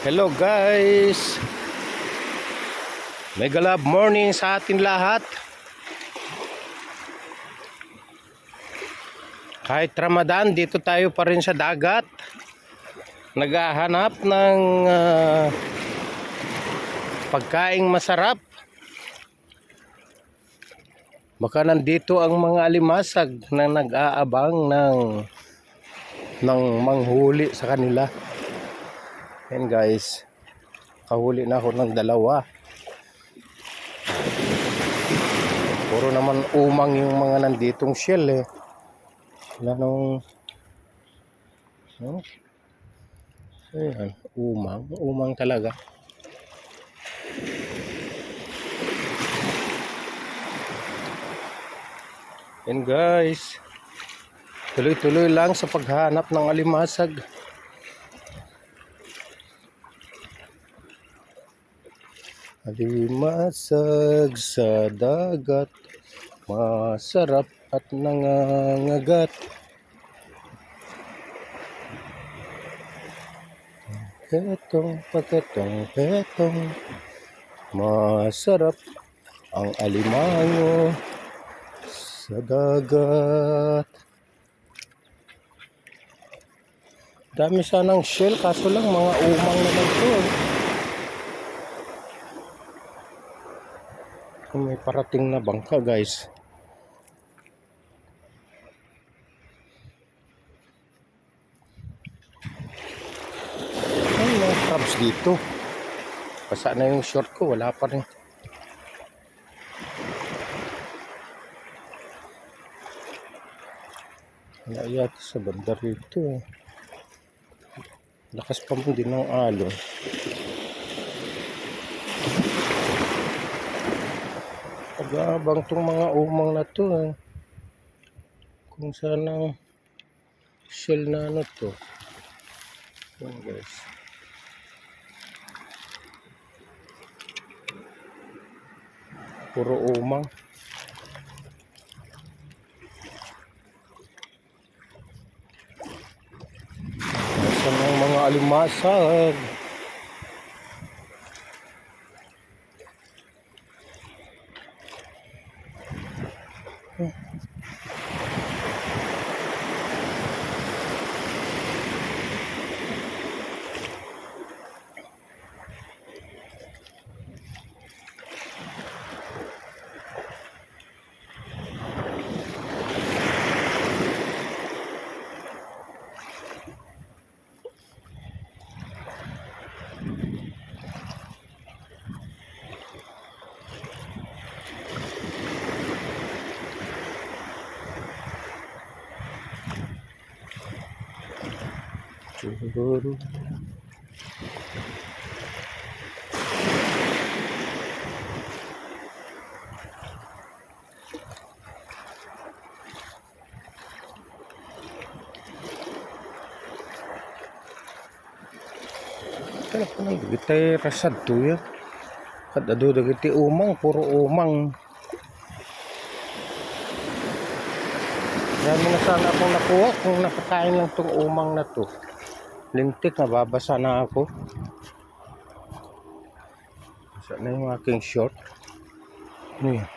Hello guys, mega love morning sa atin lahat. Kahit Ramadan, dito tayo pa rin sa dagat, naghahanap ng pagkaing masarap. Baka nandito ang mga alimasag na nag-aabang ng manghuli sa kanila. Yan guys, kahuli na ako ng dalawa. Puro naman umang yung mga nanditong shell eh. Wala nung ayan, umang talaga. Yan guys, tuloy-tuloy lang sa paghanap ng alimasag. Alimasag sa dagat, masarap at nangangagat. Petong, masarap ang alimango sa dagat. Dami sanang shell, kaso lang mga umang naman to. May parating na bangka guys. Ay, mga crabs dito. Basa na yung short ko, wala pa rin. Wala yata sa banda rito eh. Lakas pa mo din ng alon. Pag-aabang tong mga umang na to eh. Kung saan ang shell na ano to. Yan guys. Puro umang. Saan ang mga alimasag? Siguro. Kaya pa nang dagiti rasad to yan. Kadado dagiti umang, puro umang. Marami na sana akong nakuha kung nakakain lang tong umang na to. Lintik, nababasa na ako. Basa na yung aking short. Ano yan?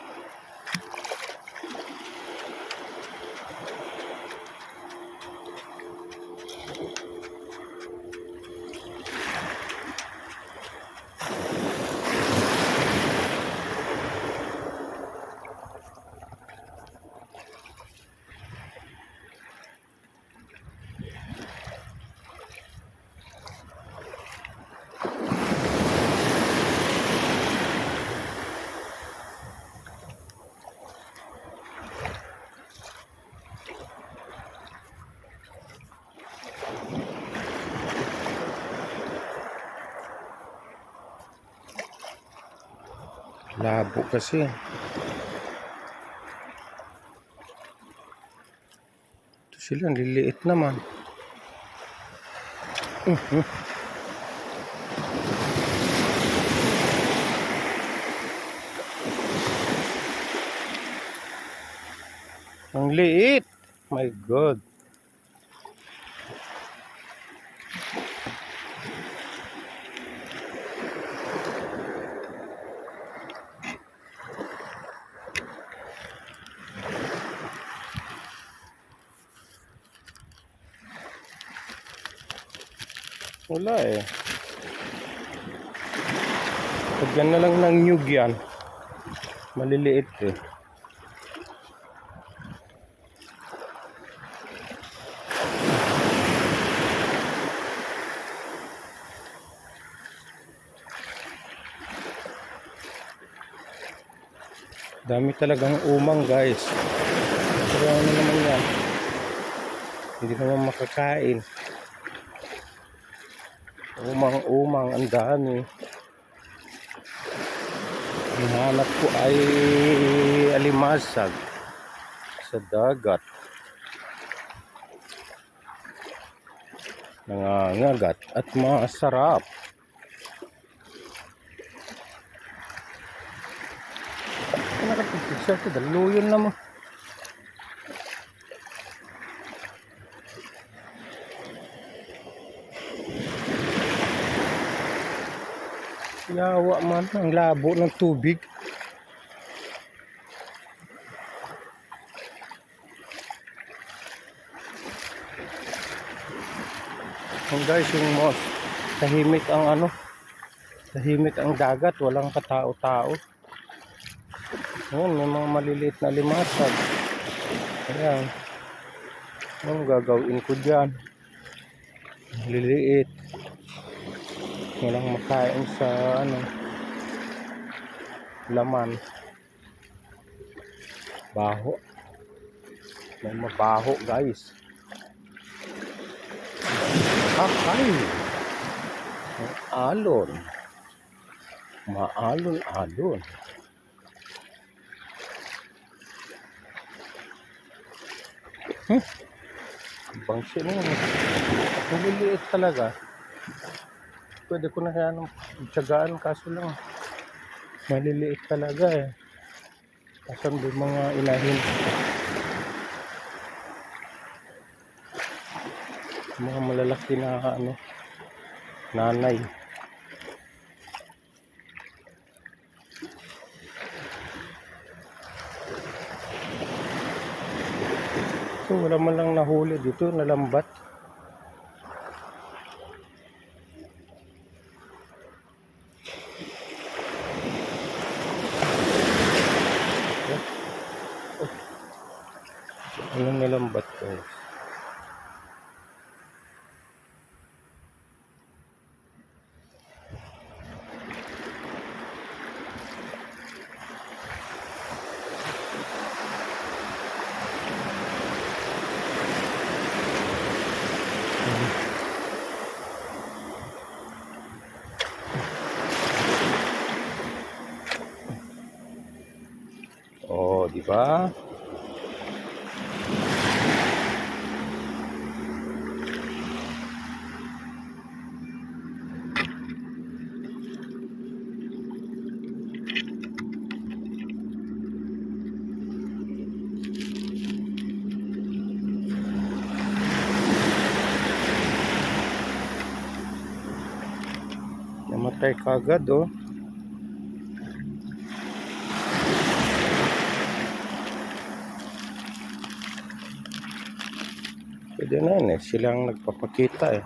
Labo kasi. Ito sila, liliit naman. Ang liit. My God. Wala eh. Pagyan na lang ng nyug yan. Maliliit eh. Dami talagang umang guys. Pero ano naman yan? Hindi naman makakain. Umang-umang, ang dami. Ang hanap ko ay alimasag sa dagat. Nangangagat at masarap. Nakapagpisa ito, daluyon na mo. Yawa man, ang labo ng tubig. Ang guys, yung most tahimik ang ano, tahimik ang dagat, walang katao-tao. Ayan, may mga maliliit na limasag. Ayan. Anong gagawin ko dyan? Maliliit. Walang makain sa ano, laman. Baho. May mabaho guys. Akay. Ang alon. Maalon-alon. Bangsi na yun. Maliliit talaga. Pwede ko na kaya nang tsagaan, kaso lang maliliit talaga eh. Kasan doon mga inahin. Mga malalaki na ano, nanay. So wala man lang nahuli dito, nalambat. Anong nalambat ko? Oh, di ba? Namatay kagad oh. Pwede na yun eh, silang nagpapakita eh.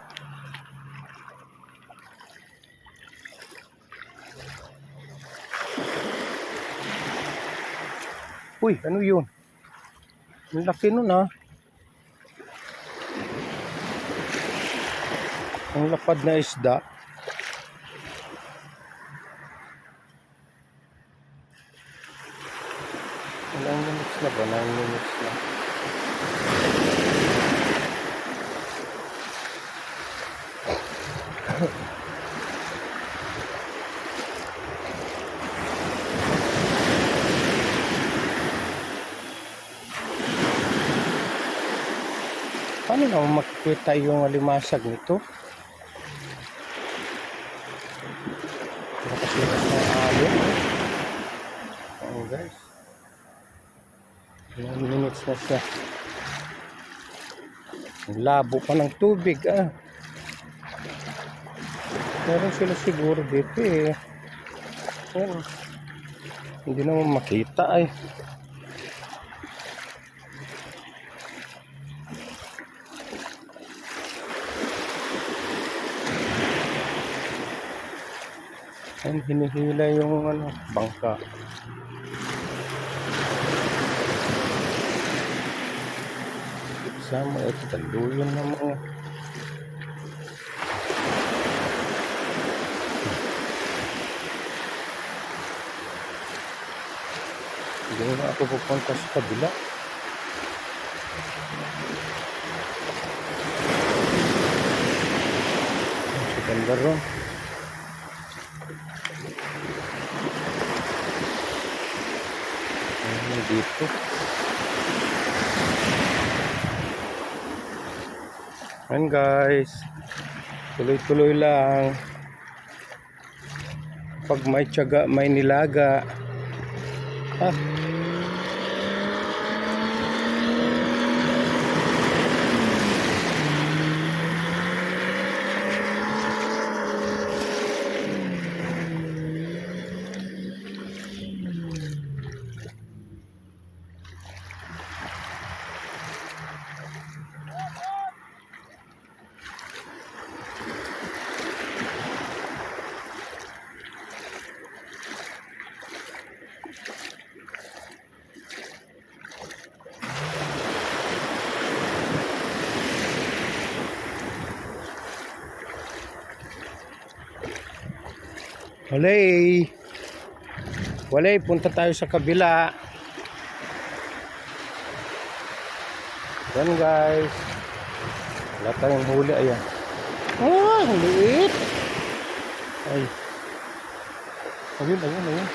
Uy, ano yun? Ang laki nun ha. Ang lapad na isda. Ilang minutes na ba? 9 minutes na. Paano naman makikita yung alimasag nito? Nakasilas ng alon. Oh guys. 9 minutes na siya. Ang labo pa ng tubig ah. Meron sila siguro dito eh. Ayan. Hindi naman makita ay. Ayun, hinihila yung ano, bangka. Sama ito, taluyan ng mga. Hindi na ako pupunta sa kabila. Sa ganda ron. Ayun, dito. Ayun guys, tuloy-tuloy lang. Pag may tiyaga, may nilaga. Ah, walay. Walay, punta tayo sa kabila. Yan guys. Wala tayong huli, ayan. Ah, ang liit. Ay. Ayun, ayun, ayun.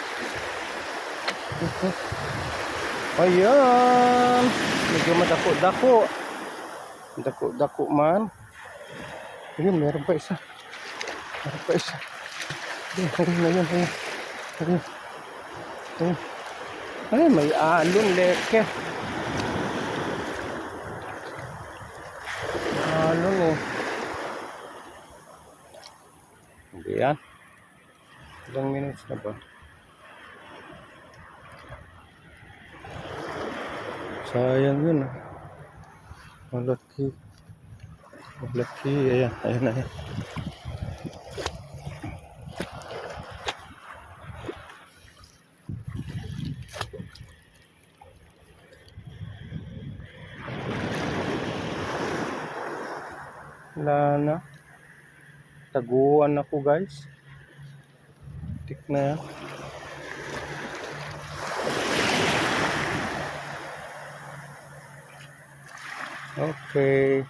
Ayan. Medyo madako-dako. Dako-dako man. Ayun, meron pa isa. Meron pa isa. Ayun, ayun, ayun, ayun. Ayun. Ayun. Ay, may alon, leke. Alon eh. Hindi yan. Ilang minutes na ba? Sayang yun ah. Malaki. Malaki. Ayan, ayan, ayan. Wala na. Taguan ako guys. Tik na yan. Okay.